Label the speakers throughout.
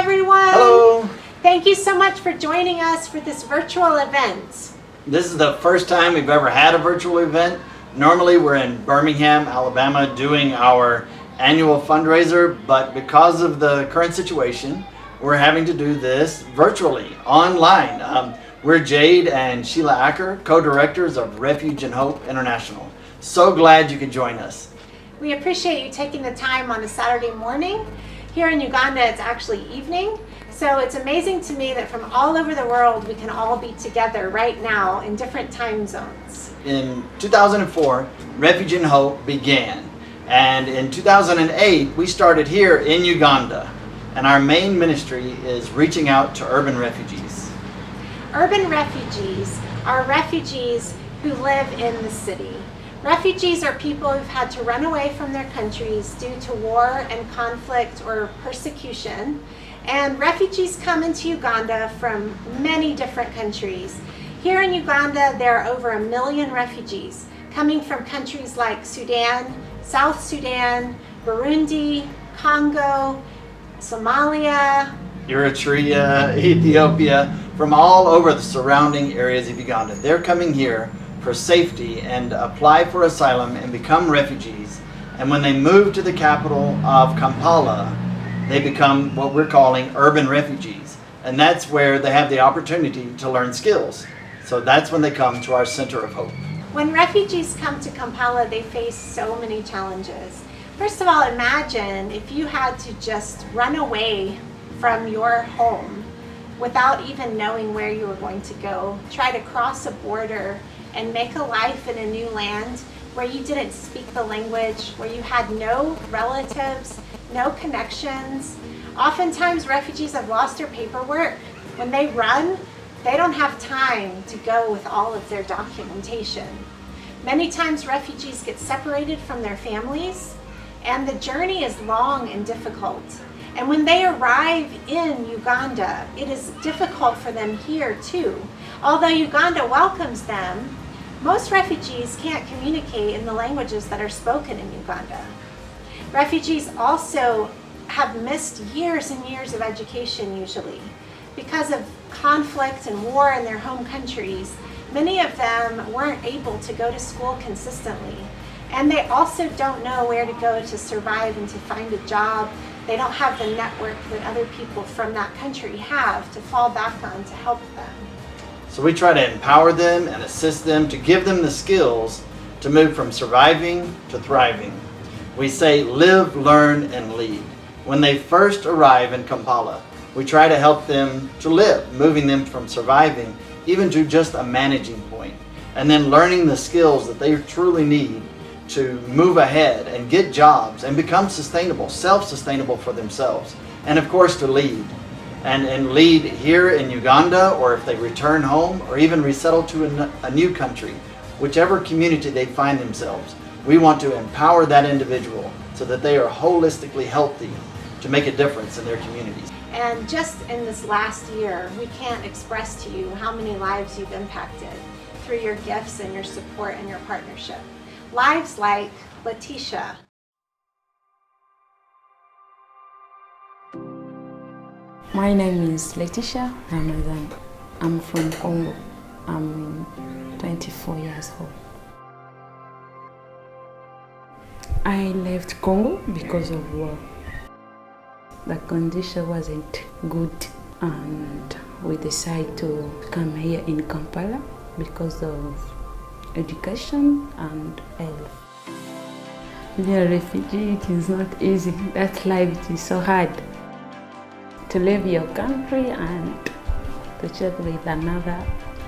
Speaker 1: everyone.
Speaker 2: Hello.
Speaker 1: Thank you so much for joining us for this virtual event.
Speaker 2: This is the first time we've ever had a virtual event. Normally we're in Birmingham, Alabama doing our annual fundraiser, but because of the current situation, we're having to do this virtually, online. We're Jade and Sheila Acker, co-directors of Refuge and Hope International. So glad you could join us.
Speaker 1: We appreciate you taking the time on a Saturday morning. Here in Uganda, it's actually evening. So it's amazing to me that from all over the world, we can all be together right now in different time zones.
Speaker 2: In 2004, Refuge and Hope began. And in 2008, we started here in Uganda. And our main ministry is reaching out to urban refugees.
Speaker 1: Urban refugees are refugees who live in the city. Refugees are people who've had to run away from their countries due to war and conflict or persecution. And refugees come into Uganda from many different countries. Here in Uganda, there are over 1 million refugees coming from countries like Sudan, South Sudan, Burundi, Congo, Somalia,
Speaker 2: Eritrea, Ethiopia, from all over the surrounding areas of Uganda. They're coming here for safety and apply for asylum and become refugees. And when they move to the capital of Kampala, they become what we're calling urban refugees. And that's where they have the opportunity to learn skills. So that's when they come to our Center of Hope.
Speaker 1: When refugees come to Kampala, they face so many challenges. First of all, imagine if you had to just run away from your home without even knowing where you were going to go, try to cross a border and make a life in a new land where you didn't speak the language, where you had no relatives, no connections. Oftentimes refugees have lost their paperwork. When they run, they don't have time to go with all of their documentation. Many times refugees get separated from their families, and the journey is long and difficult. And when they arrive in Uganda, it is difficult for them here too. Although Uganda welcomes them, most refugees can't communicate in the languages that are spoken in Uganda. Refugees also have missed years and years of education usually. Because of conflict and war in their home countries, many of them weren't able to go to school consistently. And they also don't know where to go to survive and to find a job. They don't have the network that other people from that country have to fall back on to help them.
Speaker 2: So we try to empower them and assist them to give them the skills to move from surviving to thriving. We say live, learn, and lead. When they first arrive in Kampala, we try to help them to live, moving them from surviving even to just a managing point, and then learning the skills that they truly need to move ahead and get jobs and become sustainable, self-sustainable for themselves, and of course to lead. And lead here in Uganda, or if they return home, or even resettle to a new country, whichever community they find themselves. We want to empower that individual so that they are holistically healthy to make a difference in their communities.
Speaker 1: And just in this last year, we can't express to you how many lives you've impacted through your gifts and your support and your partnership. Lives like Letitia.
Speaker 3: My name is Letitia Ramadan. I'm from Congo. I'm 24 years old. I left Congo because of war. The condition wasn't good, and we decided to come here in Kampala because of education and health. Being a refugee, it is not easy. That life is so hard. To leave your country and to check with another,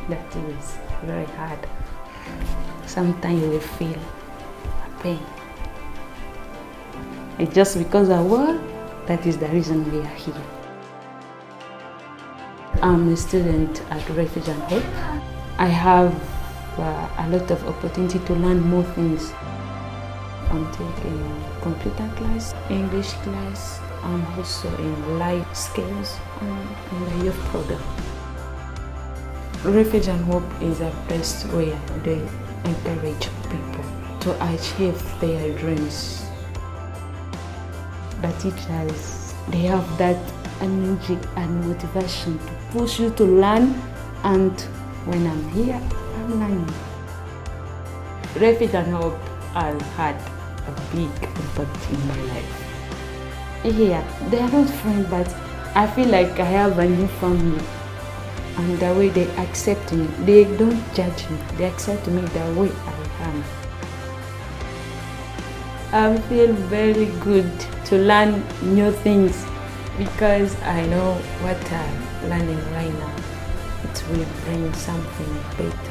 Speaker 3: that is very hard. Sometimes you will feel pain. It's just because of war, that is the reason we are here. I'm a student at Refuge and Hope. I have a lot of opportunity to learn more things. I'm taking computer class, English class, and also in life skills and in the youth program. Refuge and Hope is a place where they encourage people to achieve their dreams. The teachers, they have that energy and motivation to push you to learn, and when I'm here, I'm learning. Refuge and Hope has had a big impact in my life. Here, they are not friends, but I feel like I have a new family. And the way they accept me, they don't judge me, they accept me the way I am. I feel very good to learn new things because I know what I'm learning right now. It will bring something better.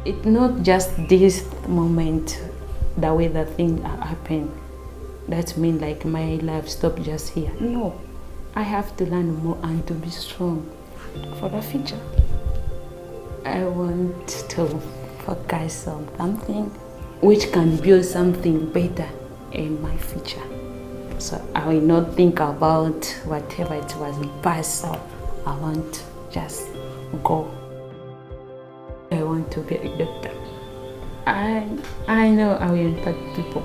Speaker 3: It's not just this moment, the way the things happen. That means like my life stopped just here. No, I have to learn more and to be strong for the future. I want to focus on something which can build something better in my future. So I will not think about whatever it was in the past. So I want to just go. I want to be a doctor. I know I will impact people.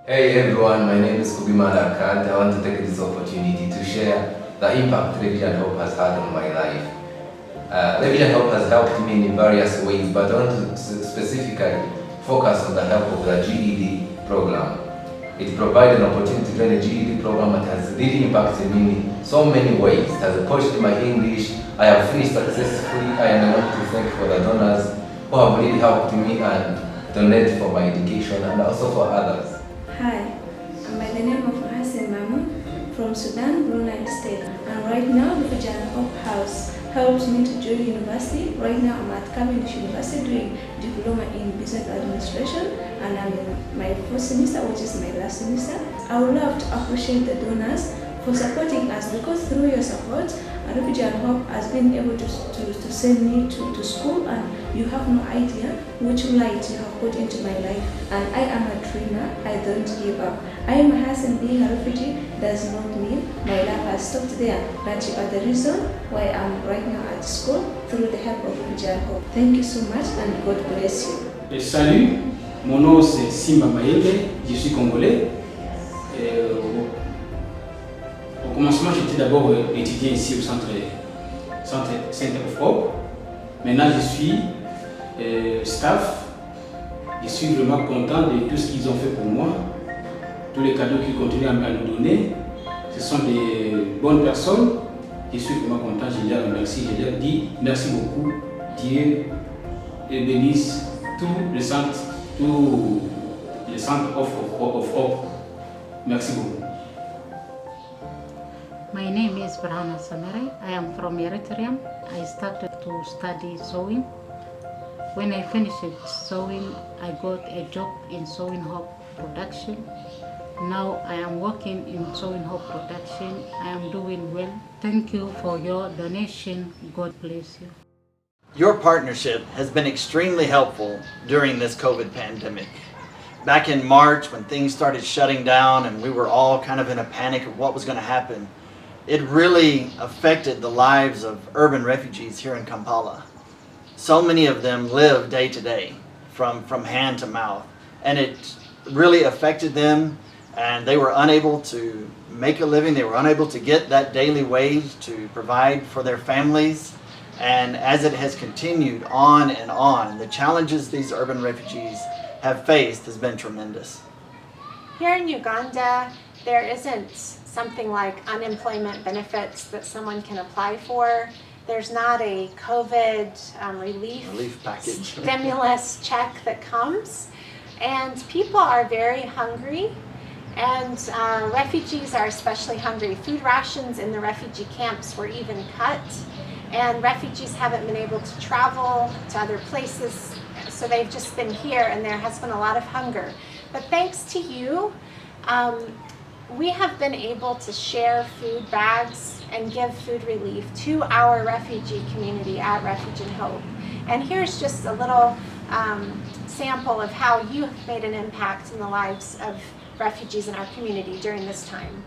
Speaker 4: Hey everyone, my name is Kubima Lakad. I want to take this opportunity to share the impact Refuge and Hope has had on my life. Refuge and Hope has helped me in various ways, but I want to specifically focus on the help of the GED program. It provided an opportunity to join the GED program that has really impacted me in so many ways. It has pushed my English. I have finished successfully, and I want to thank for the donors who have really helped me and donate for my education and also for others.
Speaker 5: Hi, I'm by the name of Hassan Mamun from Sudan, Brunei State. And right now, the Refuge and Hope House helps me to join university. Right now, I'm at Cavendish University doing diploma in business administration, and I'm in my first semester, which is my last semester. I would love to appreciate the donors for supporting us, because through your support, Refuge and Hope has been able to send me to school, and you have no idea which light you have put into my life. And I am a dreamer, I don't give up. I am a husband. Being a refugee does not mean my life has stopped there, but you are the reason why I'm right now at school through the help of Refuge and Hope. Thank you so much and God bless you.
Speaker 6: Salut, mon nom c'est Simba Mayele, je suis congolais. Au commencement, j'étais d'abord étudiant ici au centre Center of Hope. Maintenant, je suis staff. Je suis vraiment content de tout ce qu'ils ont fait pour moi. Tous les cadeaux qu'ils continuent à nous donner. Ce sont des bonnes personnes. Je suis vraiment content. Je les remercie. Je leur dis merci beaucoup. Dieu bénisse tout le centre of Hope. Merci beaucoup.
Speaker 7: My name is Brahma Samere. I am from Eritrea. I started to study sewing. When I finished sewing, I got a job in Sewing Hope Production. Now I am working in Sewing Hope Production. I am doing well. Thank you for your donation. God bless you.
Speaker 2: Your partnership has been extremely helpful during this COVID pandemic. Back in March, when things started shutting down and we were all kind of in a panic of what was going to happen, it really affected the lives of urban refugees here in Kampala. So many of them live day to day, from hand to mouth, and it really affected them, and they were unable to make a living. They were unable to get that daily wage to provide for their families. And as it has continued on, the challenges these urban refugees have faced has been tremendous.
Speaker 1: Here in Uganda, there isn't something like unemployment benefits that someone can apply for. There's not a COVID relief
Speaker 2: package,
Speaker 1: stimulus check that comes. And people are very hungry, and refugees are especially hungry. Food rations in the refugee camps were even cut, and refugees haven't been able to travel to other places, so they've just been here, and there has been a lot of hunger. But thanks to you, we have been able to share food bags and give food relief to our refugee community at Refuge and Hope. And here's just a little sample of how you have made an impact in the lives of refugees in our community during this time.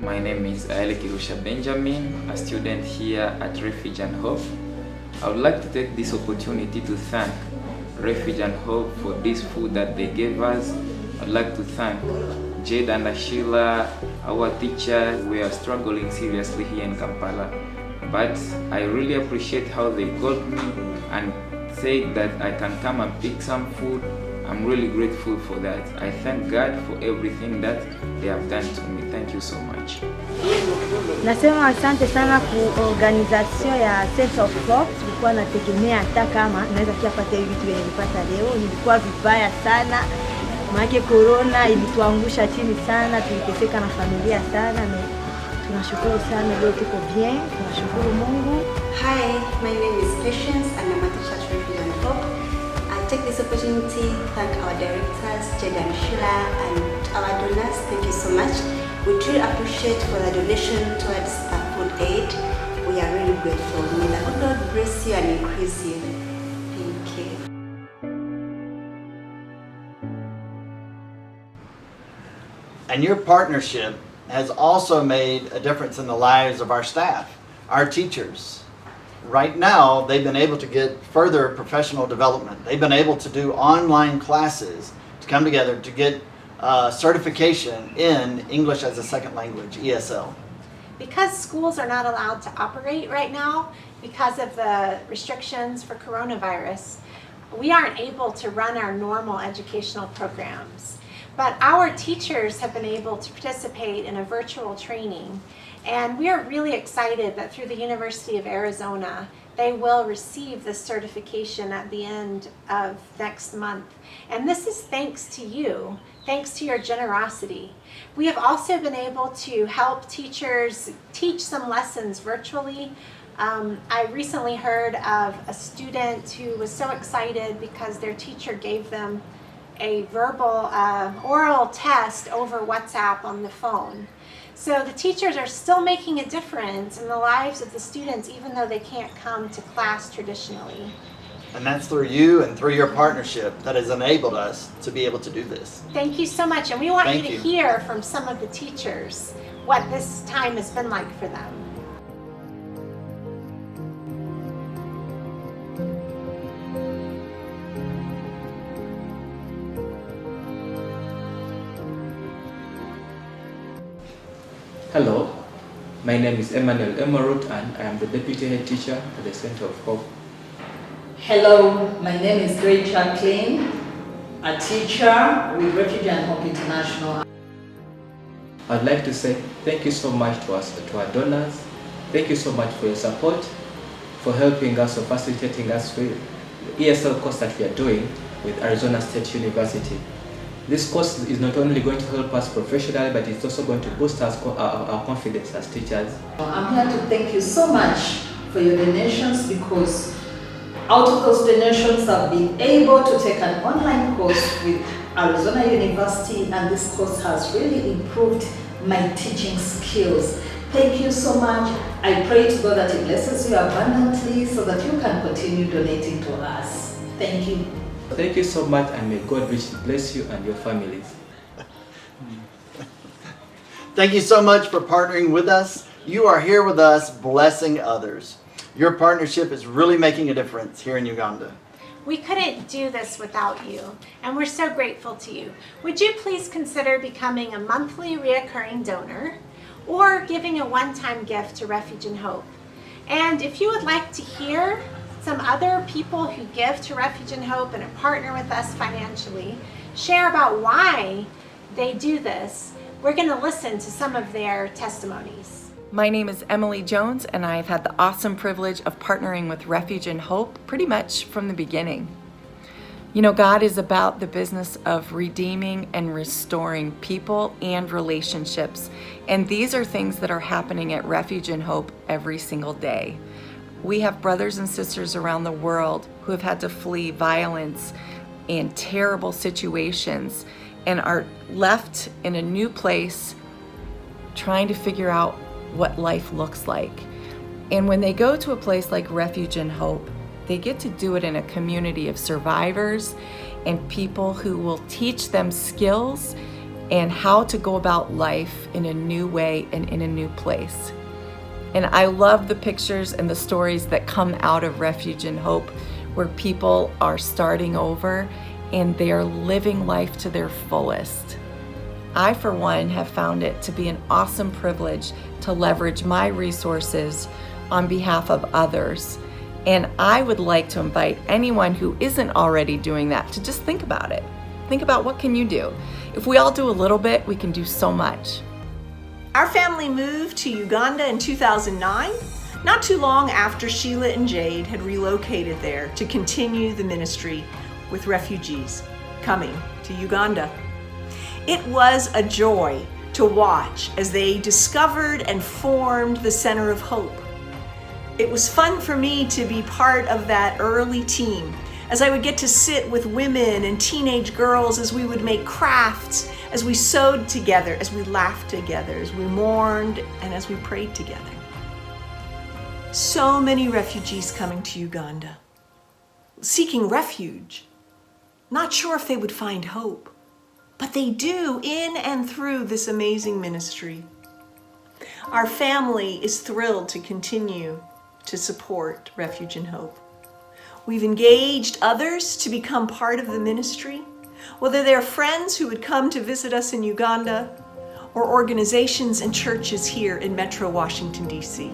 Speaker 8: My name is Kirusha Benjamin, a student here at Refuge and Hope. I would like to take this opportunity to thank Refuge and Hope for this food that they gave us. I'd like to thank Jade and Ashila, our teacher. We are struggling seriously here in Kampala, but I really appreciate how they got me and said that I can come and pick some food. I'm really grateful for that. I thank God for everything that they have done to me. Thank you so much.
Speaker 9: Nasema asante sana ku organization ya Sense of Hope. Tulikuwa nategemea hata kama naweza kupata hivi vitu vyenye nilipata leo. Nilikuwa vibaya sana. Maana corona ilituangusha chini sana, tuliteseka na familia sana. Na tunashukuru sana leo tuko bien. Tunashukuru Mungu.
Speaker 10: Hi, my name is Patience and I'm at the Church Refuge and Hope. I take this opportunity to thank our directors, Jade and Sheila, and our donors. Thank you so much. We truly appreciate for the donation towards food aid. We are really grateful. May the good Lord bless you and increase you. Thank you.
Speaker 2: And your partnership has also made a difference in the lives of our staff, our teachers. Right now, they've been able to get further professional development. They've been able to do online classes to come together to get certification in English as a second language, ESL.
Speaker 1: Because schools are not allowed to operate right now because of the restrictions for coronavirus, we aren't able to run our normal educational programs. But our teachers have been able to participate in a virtual training, and we are really excited that through the University of Arizona, they will receive this certification at the end of next month. And this is thanks to you, thanks to your generosity. We have also been able to help teachers teach some lessons virtually. I recently heard of a student who was so excited because their teacher gave them a verbal oral test over WhatsApp on the phone. So the teachers are still making a difference in the lives of the students even though they can't come to class traditionally.
Speaker 2: And that's through you and through your partnership that has enabled us to be able to do this.
Speaker 1: Thank you so much, and we want
Speaker 2: Thank
Speaker 1: you to
Speaker 2: you.
Speaker 1: hear from some of the teachers what this time has been like for them.
Speaker 11: Hello, my name is Emmanuel Emerut and I am the Deputy Head Teacher at the Center of Hope.
Speaker 12: Hello, my name is Grace Jacqueline, a teacher with Refuge and Hope International.
Speaker 11: I'd like to say thank you so much to our donors. Thank you so much for your support, for helping us or facilitating us with the ESL course that we are doing with Arizona State University. This course is not only going to help us professionally, but it's also going to boost our confidence as teachers.
Speaker 12: I'm here to thank you so much for your donations, because out of those donations I've been able to take an online course with Arizona University, and this course has really improved my teaching skills. Thank you so much. I pray to God that He blesses you abundantly so that you can continue donating to us. Thank you.
Speaker 11: Thank you so much, and may God richly bless you and your families.
Speaker 2: Thank you so much for partnering with us. You are here with us blessing others. Your partnership is really making a difference here in Uganda.
Speaker 1: We couldn't do this without you, and we're so grateful to you. Would you please consider becoming a monthly reoccurring donor or giving a one-time gift to Refuge and Hope? And if you would like to hear some other people who give to Refuge and Hope and partner with us financially, share about why they do this, we're going to listen to some of their testimonies.
Speaker 13: My name is Emily Jones, and I've had the awesome privilege of partnering with Refuge and Hope pretty much from the beginning. You know, God is about the business of redeeming and restoring people and relationships, and these are things that are happening at Refuge and Hope every single day. We have brothers and sisters around the world who have had to flee violence and terrible situations and are left in a new place trying to figure out what life looks like. And when they go to a place like Refuge and Hope, they get to do it in a community of survivors and people who will teach them skills and how to go about life in a new way and in a new place. And I love the pictures and the stories that come out of Refuge and Hope, where people are starting over and they are living life to their fullest. I, for one, have found it to be an awesome privilege to leverage my resources on behalf of others. And I would like to invite anyone who isn't already doing that to just think about it. Think about what can you do. If we all do a little bit, we can do so much.
Speaker 14: Our family moved to Uganda in 2009, not too long after Sheila and Jade had relocated there to continue the ministry with refugees coming to Uganda. It was a joy to watch as they discovered and formed the Center of Hope. It was fun for me to be part of that early team, as I would get to sit with women and teenage girls as we would make crafts, as we sewed together, as we laughed together, as we mourned, and as we prayed together. So many refugees coming to Uganda, seeking refuge, not sure if they would find hope, but they do in and through this amazing ministry. Our family is thrilled to continue to support Refuge and Hope. We've engaged others to become part of the ministry, whether they're friends who would come to visit us in Uganda or organizations and churches here in Metro Washington, D.C.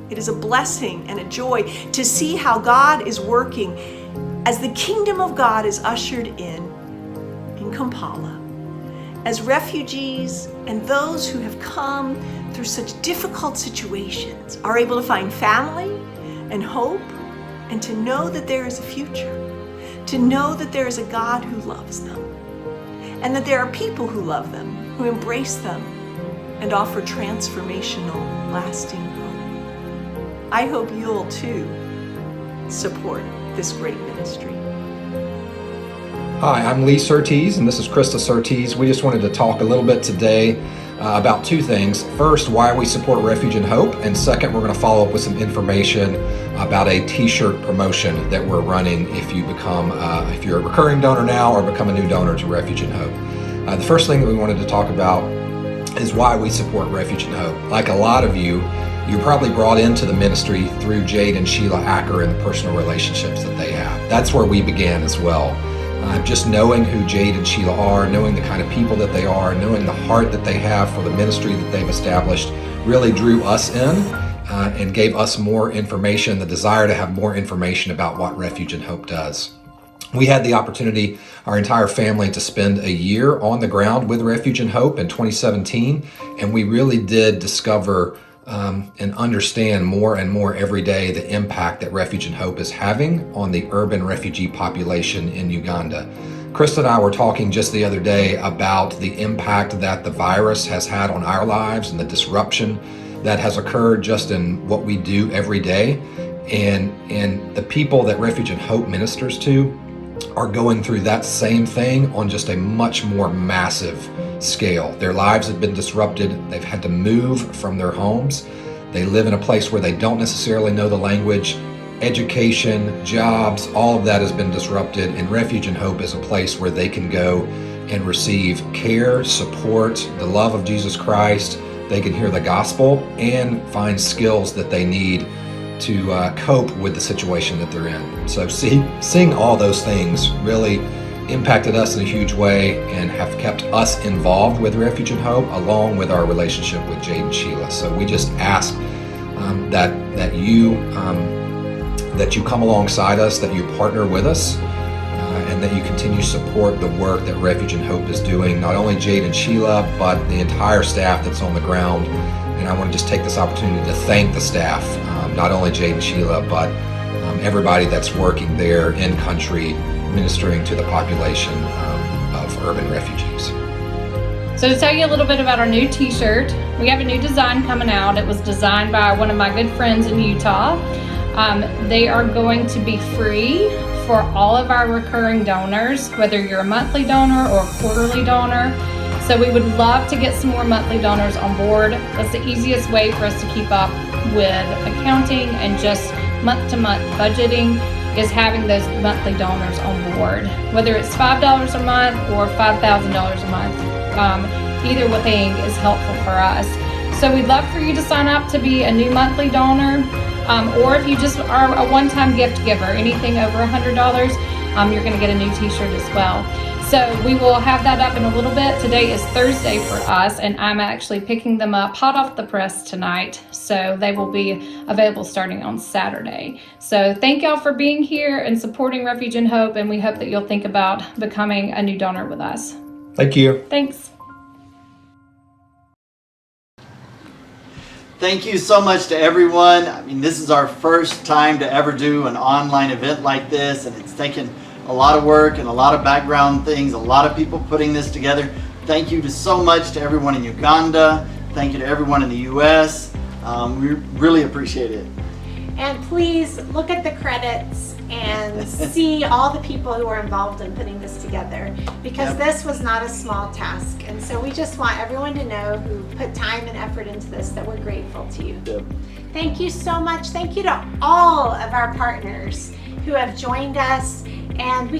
Speaker 14: It is a blessing and a joy to see how God is working as the kingdom of God is ushered in Kampala, as refugees and those who have come through such difficult situations are able to find family and hope and to know that there is a future, to know that there is a God who loves them and that there are people who love them, who embrace them and offer transformational, lasting hope. I hope you'll too support this great ministry.
Speaker 15: Hi, I'm Lee Surtees, and this is Krista Surtees. We just wanted to talk a little bit today about two things. First, why we support Refuge and Hope, and second, we're going to follow up with some information about a t-shirt promotion that we're running if you become, if you're a recurring donor now or become a new donor to Refuge and Hope. The first thing that we wanted to talk about is why we support Refuge and Hope. Like a lot of you, you're probably brought into the ministry through Jade and Sheila Acker and the personal relationships that they have. That's where we began as well. Just knowing who Jade and Sheila are, knowing the kind of people that they are, knowing the heart that they have for the ministry that they've established really drew us in and gave us more information, the desire to have more information about what Refuge and Hope does. We had the opportunity, our entire family, to spend a year on the ground with Refuge and Hope in 2017, and we really did discover and understand more and more every day the impact that Refuge and Hope is having on the urban refugee population in Uganda. Krista and I were talking just the other day about the impact that the virus has had on our lives and the disruption that has occurred just in what we do every day. And the people that Refuge and Hope ministers to are going through that same thing on just a much more massive scale. Their lives have been disrupted. They've had to move from their homes. They live in a place where they don't necessarily know the language. Education, jobs, all of that has been disrupted, and Refuge and Hope is a place where they can go and receive care, support, the love of Jesus Christ. They can hear the gospel and find skills that they need to cope with the situation that they're in. So seeing all those things really impacted us in a huge way and have kept us involved with Refuge and Hope along with our relationship with Jade and Sheila. So we just ask that you come alongside us, that you partner with us, and that you continue to support the work that Refuge and Hope is doing, not only Jade and Sheila, but the entire staff that's on the ground. And I want to just take this opportunity to thank the staff, not only Jade and Sheila, but everybody that's working there in country, ministering to the population of urban refugees.
Speaker 16: So to tell you a little bit about our new t-shirt, we have a new design coming out. It was designed by one of my good friends in Utah. They are going to be free for all of our recurring donors, whether you're a monthly donor or a quarterly donor. So we would love to get some more monthly donors on board. That's the easiest way for us to keep up with accounting and just month-to-month budgeting, is having those monthly donors on board. Whether it's $5 a month or $5,000 a month, either thing is helpful for us. So we'd love for you to sign up to be a new monthly donor, or if you just are a one-time gift giver, anything over $100, you're going to get a new t-shirt as well. So we will have that up in a little bit. Today is Thursday for us, and I'm actually picking them up hot off the press tonight. So they will be available starting on Saturday. So thank y'all for being here and supporting Refuge and Hope, and we hope that you'll think about becoming a new donor with us.
Speaker 15: Thank you.
Speaker 16: Thanks.
Speaker 2: Thank you so much to everyone. I mean, this is our first time to ever do an online event like this, and it's taken a lot of work and a lot of background things, a lot of people putting this together. Thank you so much to everyone in Uganda. Thank you to everyone in the U.S. We really appreciate it.
Speaker 1: And please look at the credits and see all the people who are involved in putting this together, because this was not a small task. And so we just want everyone to know who put time and effort into this that we're grateful to you. Thank you so much. Thank you to all of our partners who have joined us. And we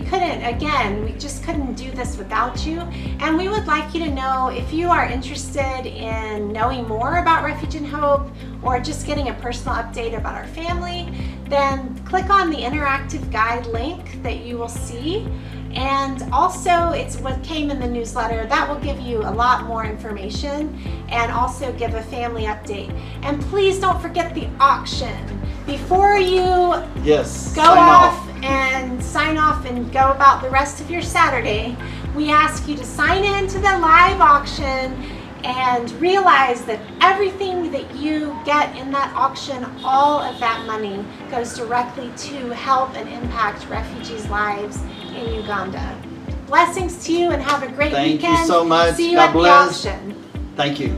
Speaker 1: just couldn't do this without you. And we would like you to know, if you are interested in knowing more about Refuge and Hope, or just getting a personal update about our family, then click on the interactive guide link that you will see. And also, it's what came in the newsletter. That will give you a lot more information and also give a family update. And please don't forget the auction. Before you go off and sign off and go about the rest of your Saturday, we ask you to sign in to the live auction and realize that everything that you get in that auction, all of that money goes directly to help and impact refugees' lives in Uganda. Blessings to you and have a great weekend.
Speaker 2: Thank you so much.
Speaker 1: See you
Speaker 2: God
Speaker 1: at
Speaker 2: bless.
Speaker 1: the auction.
Speaker 2: Thank you.